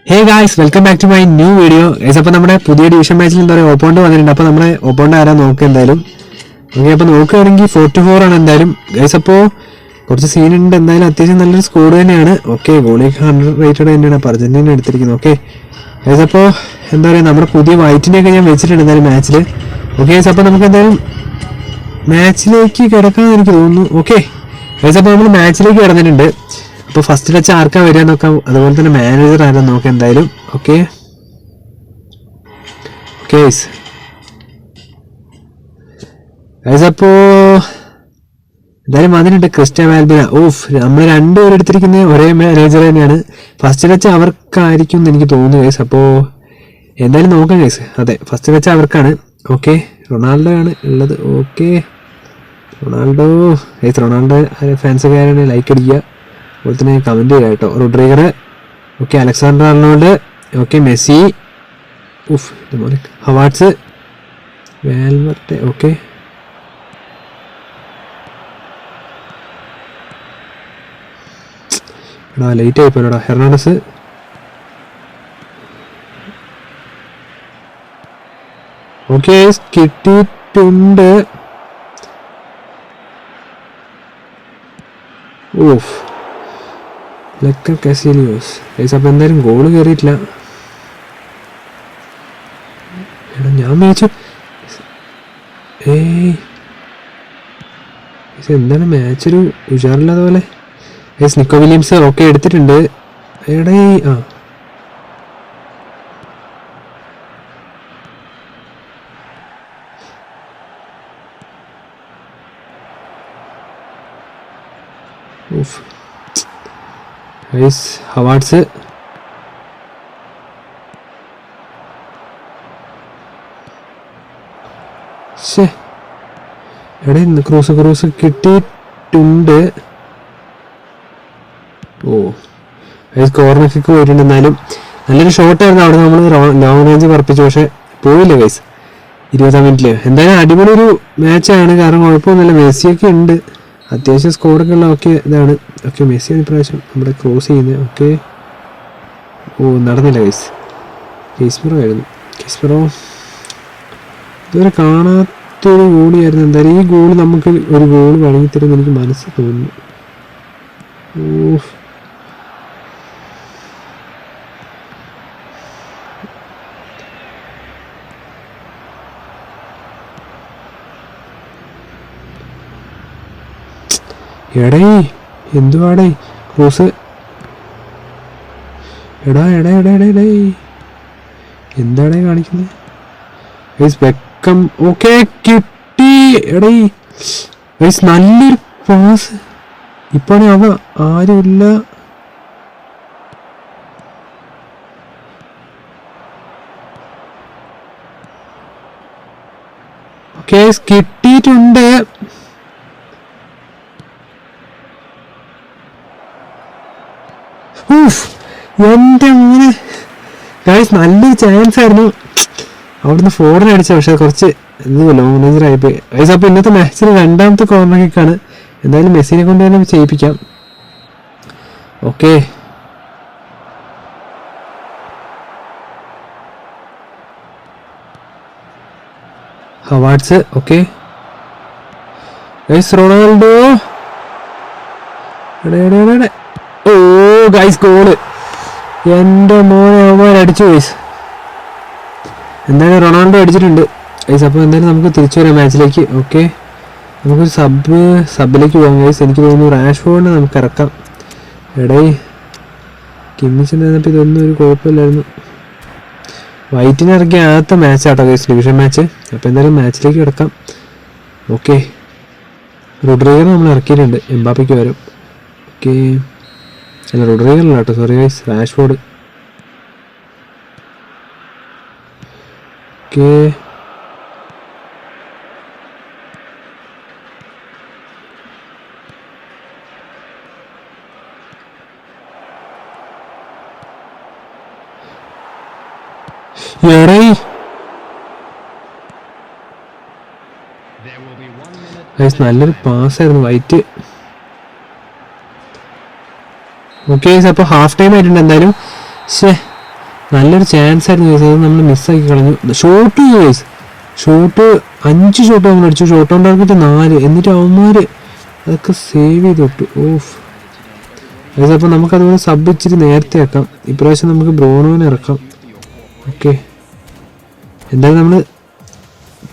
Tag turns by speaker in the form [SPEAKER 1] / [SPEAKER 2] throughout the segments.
[SPEAKER 1] Hey guys, welcome back to my new video. Guys, അപ്പോൾ നമ്മുടെ പുതിയ ഡിവിഷൻ മാച്ചിൽ എന്താ പറയുക ഓപ്പോണ്ട് വന്നിട്ടുണ്ട്. അപ്പോൾ നമ്മുടെ ഓപ്പോണ്ട് ആരാ നോക്കുക എന്തായാലും. ഓക്കെ, അപ്പോൾ നോക്കുകയാണെങ്കിൽ 4-4 ആണ് എന്തായാലും. ഗൈസ്, അപ്പോൾ കുറച്ച് സീനുണ്ട്. എന്തായാലും അത്യാവശ്യം നല്ലൊരു സ്കോഡ് തന്നെയാണ്. ഓക്കെ, ഗോളിക്ക് 100 റേറ്റഡ് തന്നെയാണ് അപ്പോൾ അർജന്റീന എടുത്തിരിക്കുന്നത്. ഓക്കെ ഗൈസ്, അപ്പോൾ എന്താ പറയുക നമ്മുടെ പുതിയ വൈറ്റിനെയൊക്കെ ഞാൻ വെച്ചിട്ടുണ്ട് എന്തായാലും മാച്ചിൽ. ഓക്കെ ഗൈസ്, അപ്പോൾ നമുക്ക് എന്തായാലും മാച്ചിലേക്ക് കിടക്കാമെന്ന് എനിക്ക് തോന്നുന്നു. ഓക്കെ ഗൈസ്, അപ്പോൾ നമ്മൾ മാച്ചിലേക്ക് കിടന്നിട്ടുണ്ട്. അപ്പോൾ ഫസ്റ്റ് ടച്ച് ആർക്കാ വരിക നോക്കാം, അതുപോലെ തന്നെ മാനേജർ ആരാ നോക്കാം എന്തായാലും. ഓക്കെ ഗൈസ്, അപ്പോൾ എന്തായാലും വന്നിട്ടുണ്ട് ക്രിസ്റ്റ്യാനോ ആൽബിന. നമ്മൾ രണ്ടുപേരും എടുത്തിരിക്കുന്നത് ഒരേ മാനേജർ തന്നെയാണ്. ഫസ്റ്റ് ടച്ച് അവർക്കായിരിക്കും എന്ന് എനിക്ക് തോന്നുന്നു ഗൈസ്. അപ്പോൾ എന്തായാലും നോക്കാം ഗൈസ്. അതെ, ഫസ്റ്റ് ടച്ച് അവർക്കാണ്. ഓക്കെ, റൊണാൾഡോ ആണ് ഉള്ളത്. ഓക്കെ, റൊണാൾഡോ ഗൈസ്, റൊണാൾഡോ ഫാൻസൊക്കെ ആരാണ് ലൈക്ക് അടിക്കുക, അതുപോലെ തന്നെ കമൻറ്റ് ചെയ്യുക കേട്ടോ. റോഡ്രിഗർ, okay, Alexander Arnold, okay, Messi, Havertz, Valverde. Okay എടാ ലേറ്റ് ആയിപ്പോടാ. ഹെർണാണ്ടസ്, ഓക്കെ കിട്ടിയിട്ടുണ്ട്. ലെക്കർ കാസിലിയോസ് ഗൈസ്. അപ്പോൾ എന്തായാലും ഗോള് കയറിയിട്ടില്ല. എടാ ഞാൻ മേച്ചു. എന്താണ് മാച്ചൊരു ഉഷാറില്ലാതെ പോലെ. ഗൈസ്, നിക്കോ വില്യംസ് ഓക്കെ എടുത്തിട്ടുണ്ട്. എടേ ഗൈസ്, ഹവാർട്സ്, എവിടെ ക്രൂസ് കിട്ടിയിട്ടുണ്ട്. ഗൈസ്, കോർണർ കിക്ക് പോയിട്ടുണ്ട്. എന്നാലും നല്ലൊരു ഷോട്ടായിരുന്നു അവിടെ. നമ്മൾ ലോങ് റേഞ്ച് പറപ്പിച്ചു, പക്ഷെ പോയില്ല ഗൈസ് 20-ാം മിനിറ്റിൽ. എന്തായാലും അടിപൊളി ഒരു മാച്ചാണ്, കാരണം കുഴപ്പമൊന്നുമില്ല. മെസ്സിയൊക്കെ ഉണ്ട്, അത്യാവശ്യം സ്കോറൊക്കെ ഉള്ള ഓക്കെ ഇതാണ്. ഓക്കെ, മെസ്സിയാണ് ഇപ്രാവശ്യം നമ്മുടെ ക്രോസ് ചെയ്യുന്നത്. ഓക്കെ, നടന്നില്ല ഗൈസ്. കേസ്മിറോ ആയിരുന്നു. കേസ്മിറോ ഇതുവരെ കാണാത്തൊരു ഗോളിയായിരുന്നു. എന്തായാലും ഈ ഗോള് നമുക്ക് ഒരു ഗോള് വഴങ്ങിത്തരുമെന്ന് എനിക്ക് മനസ്സ് തോന്നുന്നു. എടേ എന്തുവാടേ ക്രൂസ്. എടാ എന്താടേ കാണിക്കുന്നത് ഗൈസ്? ബെക്കം, ഓക്കെ കിട്ടി. എടേ ഗൈസ്, നല്ലൊരു പാസ്. ഇപ്പോഴേ അവ ആരുമില്ല. ഓക്കെ കിട്ടിയിട്ടുണ്ട്. എൻ്റെ മോനെ ഗൈസ്, നല്ലൊരു ചാൻസ് ആയിരുന്നു. അവിടുന്ന് ഫോറിന് അടിച്ച, പക്ഷെ കുറച്ച് ലോങ് റേഞ്ചർ ആയിപ്പോയി ഗൈസ്. അപ്പോൾ ഇന്നത്തെ മാച്ചിൽ രണ്ടാമത്തെ കോർണർ കിക്കാണ്. എന്തായാലും മെസ്സിനെ കൊണ്ട് തന്നെ ചെയ്യിപ്പിക്കാം. Okay Havertz, okay guys, Ronaldo. Guys, goal. എൻ്റെ മോനെ അവന്മാർ അടിച്ചു ഗൈസ്. എന്തായാലും റൊണാൾഡോ അടിച്ചിട്ടുണ്ട് ഗൈസ്. അപ്പോൾ എന്തായാലും നമുക്ക് തിരിച്ചു വരാം മാച്ചിലേക്ക്. ഓക്കെ, നമുക്കൊരു സബിലേക്ക് പോകാം ഗൈസ്. എനിക്ക് തോന്നുന്നു റാഷ്ഫോർഡിനെ നമുക്ക് ഇറക്കാം. എടേ കിമ്മിച്ചിൻ്റെ വന്നപ്പോൾ ഇതൊന്നും ഒരു കുഴപ്പമില്ലായിരുന്നു. വൈറ്റിനെ ഇറക്കിയ ആദ്യത്തെ മാച്ചാട്ടോ ഗൈസ്, ഡിവിഷൻ മാച്ച്. അപ്പോൾ എന്തായാലും മാച്ചിലേക്ക് കിടക്കാം. ഓക്കെ, റോഡ്രിഗർ നമ്മൾ ഇറക്കിയിട്ടുണ്ട്, എംബാപ്പയ്ക്ക് വരും. ഓക്കെ, അല്ല റോഡ്രിഗർ അല്ല കേട്ടോ, സോറി ഗൈസ്, റാഷ്ഫോർഡ്. ഓക്കെ നല്ലൊരു പാസ്സായിരുന്നു വൈറ്റ്. ഓക്കെ, അപ്പോൾ ഹാഫ് ടൈം ആയിട്ടുണ്ട് എന്തായാലും. നല്ലൊരു ചാൻസ് ആയിരുന്നു ഗൈസ്, അത് നമ്മൾ മിസ്സാക്കി കളഞ്ഞു. ഷോട്ട് ഗൈസ്, ഷോട്ട് 5 ഷോട്ട് നമ്മൾ അടിച്ചു, ഷോട്ട് ഔട്ട് ആക്കിയിട്ട് 4, എന്നിട്ട് അവന്മാർ അതൊക്കെ സേവ് ചെയ്ത് വിട്ടു. ഓഫ് ഗൈസ്, അപ്പോൾ നമുക്കതുപോലെ സബ് ഇച്ചിരി നേരത്തെ ആക്കാം. ഇപ്രാവശ്യം നമുക്ക് ബ്രോണോനെ ഇറക്കാം. ഓക്കെ, എന്തായാലും നമ്മൾ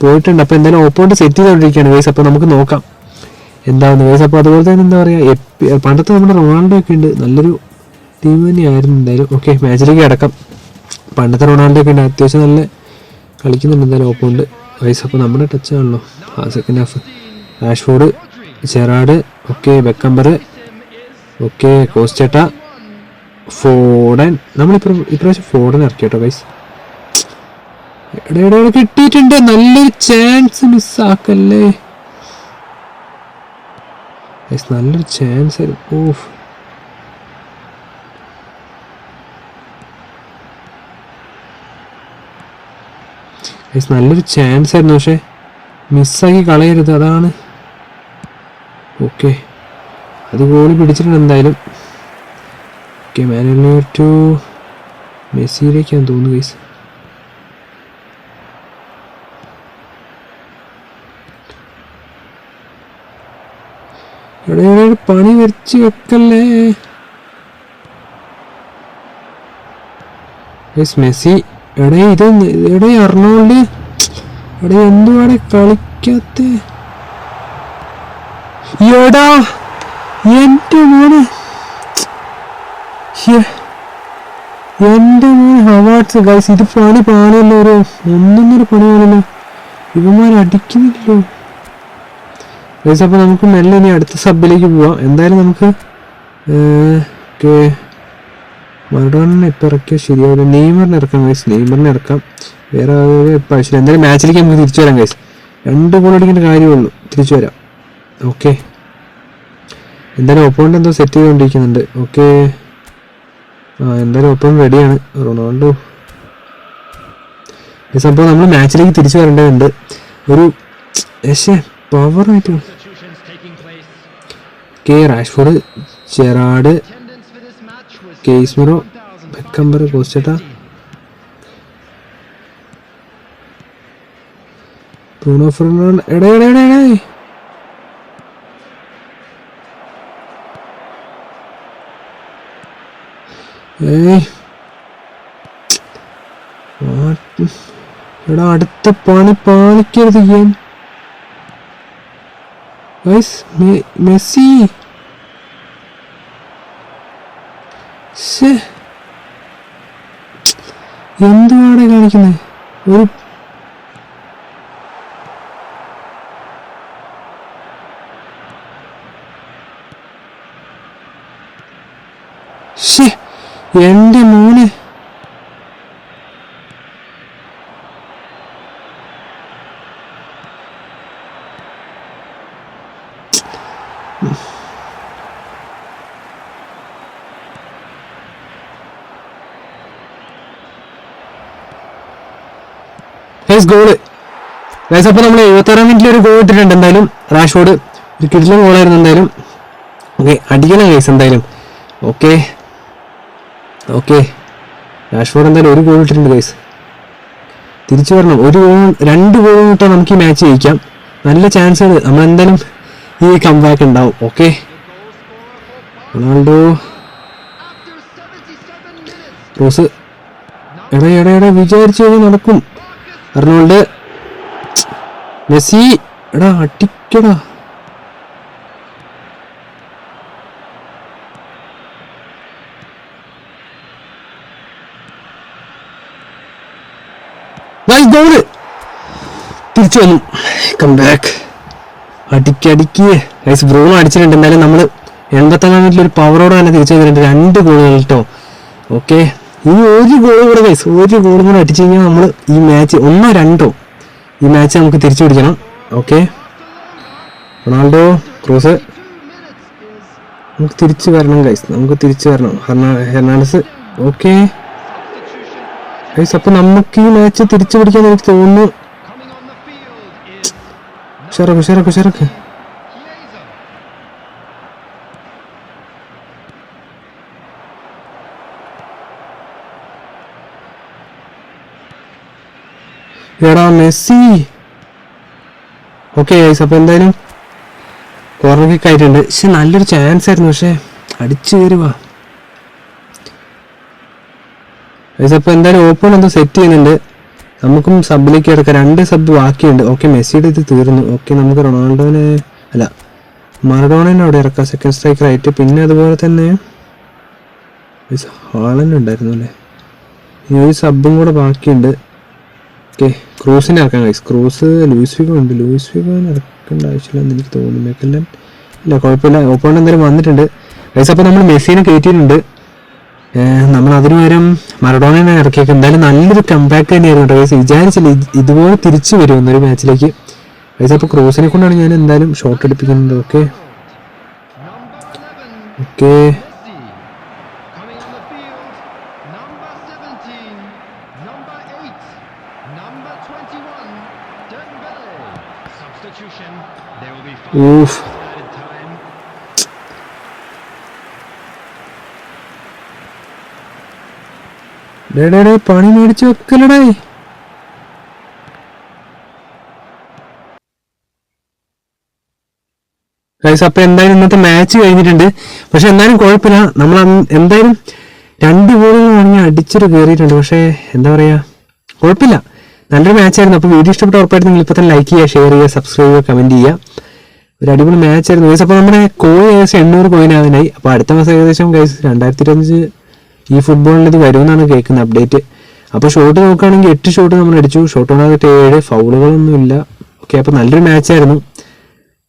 [SPEAKER 1] പോയിട്ടുണ്ട്. അപ്പോൾ എന്തായാലും ഓപ്പോണ്ട് സെറ്റ് ചെയ്തുകൊണ്ടിരിക്കുകയാണ് ഗൈസ്. അപ്പോൾ നമുക്ക് നോക്കാം എന്താണെന്ന് ഗൈസ്. അപ്പോൾ അതുപോലെ തന്നെ എന്താ പറയുക, പണ്ടത്തെ നമ്മുടെ റൊണാൾഡോ ഒക്കെ ഉണ്ട്, നല്ലൊരു ടീം തന്നെയായിരുന്നു എന്തായാലും. ഓക്കെ, മാച്ചിലേക്ക് കിടക്കാം. പണ്ടത്തെ റൊണാൾഡോ ഒക്കെ ഉണ്ട്, അത്യാവശ്യം നല്ല കളിക്കുന്നുണ്ട് എന്തായാലും ഓപ്പോണ്ട് ഗൈസ്. അപ്പോൾ നമ്മുടെ ടച്ചാണല്ലോ ആ second half. Rashford, Gerrard, okay Beckenbauer, okay കോസ്റ്റേട്ട, ഫോഡൻ. ഇപ്രാവശ്യം ഫോഡൻ ഇറക്കി കേട്ടോ ഗൈസ്. ഇടയിടെ കിട്ടിയിട്ടുണ്ട്, നല്ലൊരു ചാൻസ് മിസ്സാക്കല്ലേ ഗൈസ്, നല്ലൊരു ചാൻസ് ആയിരുന്നു. ഓഫ് ഗൈസ്, നല്ലൊരു ചാൻസ് ആയിരുന്നു, പക്ഷെ മിസ്സാക്കി കളയരുത്, അതാണ്. ഓക്കെ, അത് ഗോളി പിടിച്ചിട്ടുണ്ട് എന്തായാലും. ഓക്കെ, മാനുവൽ ടു മെസ്സിയിലേക്കാന്ന് തോന്നുന്നു ഗൈസ്. ഇവിടെ പണി വരച്ച് വെക്കല്ലേ ഗൈസ്. മെസ്സി എടേ അർണോൾഡ് എന്തുവാടെ കളിക്കാത്ത എടാ, എൻ്റെ മോനെ ഹവാർഡ്സ് ഗൈസ്. ഇത് പാണിയല്ലോ, ഒന്നൊരു പണിയാണല്ലോ, ഇവന്മാർ അടിക്കുന്നില്ലല്ലോ ഗൈസ്. അപ്പോൾ നമുക്ക് മെല്ലെ ഇനി അടുത്ത സബിലേക്ക് പോവാം. എന്തായാലും നമുക്ക് മറഡോണിനെ ഇപ്പം ഇറക്കിയാൽ ശരിയാവില്ല. നെയ്മറിനെ ഇറക്കാം ഗൈസ്, നെയ്മറിനെ ഇറക്കാം. വേറെ ഇപ്പം ആവശ്യമില്ല. എന്തായാലും മാച്ചിലേക്ക് നമുക്ക് തിരിച്ചു വരാം ഗൈസ്. 2 ഗോൾ അടിക്കേണ്ട കാര്യമുള്ളൂ, തിരിച്ചു വരാം. ഓക്കെ, എന്തായാലും ഒപ്പോണ്ട് എന്തോ സെറ്റ് ചെയ്തുകൊണ്ടിരിക്കുന്നുണ്ട്. ഓക്കെ, എന്തായാലും ഒപ്പം റെഡിയാണ് റൊണാൾഡോ ഗൈസ്. അപ്പോൾ നമ്മൾ മാച്ചിലേക്ക് തിരിച്ചു വരേണ്ടതുണ്ട്, ഒരു പവറായിട്ട്. Okay, Rashford, Gerrard, Casemiro, Beckenbauer, കോസ്റ്റേട്ട, ബ്രൂണോ ഫെർണാണ്ടസ്. എടാ, അടുത്ത പണി പാലിക്കരുത് ഞാൻ ഗൈസ്. മെസ്സി എന്തുവാടെ കാണിക്കുന്നത്? ഒരു എൻ്റെ മോനെ, ഗോള് ഗൈസ്. അപ്പോൾ നമ്മൾ 76 മിനിറ്റിൽ ഒരു ഗോൾ ഇട്ടിട്ടുണ്ട് എന്തായാലും. റാഷ്ഫോർഡ് ഒരു കിടിലൻ ഗോളായിരുന്നു എന്തായാലും. ഓക്കെ, അടിക്കണം ഗൈസ് എന്തായാലും. ഓക്കെ, റാഷ്ഫോർഡ് എന്തായാലും ഒരു ഗോൾ ഇട്ടിട്ടുണ്ട് ഗൈസ്. തിരിച്ചു വരണം, 2 ഗോൾ ഇട്ടാൽ നമുക്ക് ഈ മാച്ച് ജയിക്കാം. നല്ല ചാൻസാണ്, നമ്മളെന്തായാലും ഈ കംബാക്ക് ഉണ്ടാവും. Okay, Ronaldo, cross. എടാ വിചാരിച്ചു കഴിഞ്ഞാൽ നടക്കും. അർണോൾഡ്, മെസ്സി, എടാ അടിക്കടാ. ഗോള് തിരിച്ചു വന്നു, കംബാക്ക്. അടിക്ക് ഗൈസ്. ബ്രൂണോ അടിച്ചിട്ടുണ്ട്. എന്തായാലും നമ്മൾ 85 മിനിറ്റിൽ ഒരു പവറോടെ തന്നെ തിരിച്ചു വന്നിട്ടുണ്ട്. 2 ഗോളുകൾ കേട്ടോ. ഓക്കെ, ഇനി ഒരു ഗോൾ കൂടെ ഗൈസ്, ഒരു ഗോളും കൂടെ അടിച്ചു കഴിഞ്ഞാൽ നമ്മൾ ഈ മാച്ച് 1-2 ഈ മാച്ച് നമുക്ക് തിരിച്ചു പിടിക്കണം. Okay, Ronaldo, cross. നമുക്ക് തിരിച്ചു വരണം ഗൈസ്, നമുക്ക് തിരിച്ചു വരണം. ഹെർണാണ്ടസ്. ഓക്കെ ഗൈസ്, അപ്പോൾ നമുക്ക് ഈ മാച്ച് തിരിച്ചു പിടിക്കാൻ എനിക്ക് തോന്നുന്നു. ഷറക്ക് എടാ മെസ്സി. ഓക്കെ ഗൈസ്, അപ്പോൾ എന്തായാലും കോർണർ കിക്ക് ആയിട്ടുണ്ട്. പക്ഷെ നല്ലൊരു ചാൻസ് ആയിരുന്നു, പക്ഷേ അടിച്ചു കയറുക ഗൈസ്. അപ്പോൾ എന്തായാലും ഓപ്പൺ എന്തോ സെറ്റ് ചെയ്യുന്നുണ്ട്. നമുക്കും സബിലേക്ക് എടുക്കാം. 2 സബ് ബാക്കിയുണ്ട്. ഓക്കെ, മെസ്സിയുടെ ഇത് തീർന്നു. ഓക്കെ, നമുക്ക് റൊണാൾഡോനെ അല്ല മറഡോണേനെ അവിടെ ഇറക്കാം സെക്കൻഡ് സ്ട്രൈക്കർ ആയിട്ട്. പിന്നെ അതുപോലെ തന്നെ ഹാളൻഡ് ഉണ്ടായിരുന്നു അല്ലേ. ഇനി ഒരു സബും കൂടെ ബാക്കിയുണ്ട്. ഓക്കെ, ക്രൂസിനെ ഇറക്കാം ഗൈസ്. ക്രൂസ് ലൂയിസ് ഫിഗോ ഉണ്ട്. ലൂയിസ് ഫിഗോനെ ഇറക്കേണ്ട ആവശ്യമില്ലെന്ന് എനിക്ക് തോന്നുന്നു. മെക്കല്ലൻ ഇല്ല, കുഴപ്പമില്ല. ഓപ്പോണ്ട് എന്തായാലും വന്നിട്ടുണ്ട് ഗൈസ്. അപ്പോൾ നമ്മൾ മെസ്സിനെ കയറ്റിയിട്ടുണ്ട്. നമ്മൾ അതിനു പകരം മറഡോണനെ ഇറക്കിയേക്കും. എന്തായാലും നല്ലൊരു കംബാക്ക് തന്നെയായിരുന്നു കേട്ടോ ഗൈസ്. വിചാരിച്ചില്ല ഇതുപോലെ തിരിച്ചു വരുമെന്നൊരു മാച്ചിലേക്ക് ഗൈസ്. അപ്പോൾ ക്രൂസിനെ കൊണ്ടാണ് ഞാൻ എന്തായാലും ഷോട്ട് എടുപ്പിക്കുന്നത്. ഓക്കെ ഓക്കെ ഊഫ്. ഡേ പണി മേടിച്ചു വെക്കലടേ. ഗൈസ്, അപ്പോൾ എന്തായാലും ഇന്നത്തെ മാച്ച് കഴിഞ്ഞിട്ടുണ്ട്. പക്ഷെ എന്നാലും കുഴപ്പമില്ല. നമ്മൾ എന്തായാലും 2 ഗോളുകൾ ആണെങ്കിൽ അടിച്ചിട്ട് കയറിയിട്ടുണ്ട്. പക്ഷേ എന്താ പറയുക, കുഴപ്പമില്ല. നല്ലൊരു മാച്ചായിരുന്നു. അപ്പോൾ വീഡിയോ ഇഷ്ടപ്പെട്ട ഉറപ്പായിട്ട് നിങ്ങൾ ഇപ്പോൾ തന്നെ ലൈക്ക് ചെയ്യുക, ഷെയർ ചെയ്യുക, സബ്സ്ക്രൈബ് ചെയ്യുക, കമൻറ്റ് ചെയ്യുക. ഒരു അടിപൊളി മാച്ചായിരുന്നു ഗൈസ്. അപ്പോൾ നമ്മുടെ കോയിൻ ഏകദേശം 800 കോയിൻ ആവാനായി. അപ്പോൾ അടുത്ത മാസം ഏകദേശം ഗൈസ് 2025 ഈ ഫുട്ബോളിൽ ഇത് വരുമെന്നാണ് കേൾക്കുന്നത് അപ്ഡേറ്റ്. അപ്പോൾ ഷോട്ട് നോക്കുകയാണെങ്കിൽ 8 ഷോട്ട് നമ്മൾ അടിച്ചു. ഷോട്ട് കൊണ്ടാകട്ടെ 7 ഫൗളുകളൊന്നുമില്ല. ഓക്കെ, അപ്പോൾ നല്ലൊരു മാച്ചായിരുന്നു.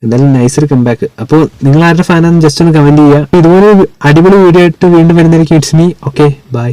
[SPEAKER 1] എന്തായാലും നൈസൊരു കംബാക്ക്. അപ്പോൾ നിങ്ങൾ ആരുടെ ഫാനാണെന്ന് ജസ്റ്റ് ഒന്ന് കമൻറ്റ് ചെയ്യുക. ഇതുപോലെ അടിപൊളി വീഡിയോ ആയിട്ട് വീണ്ടും വരുന്നതായിരിക്കും. It's me. Okay, by.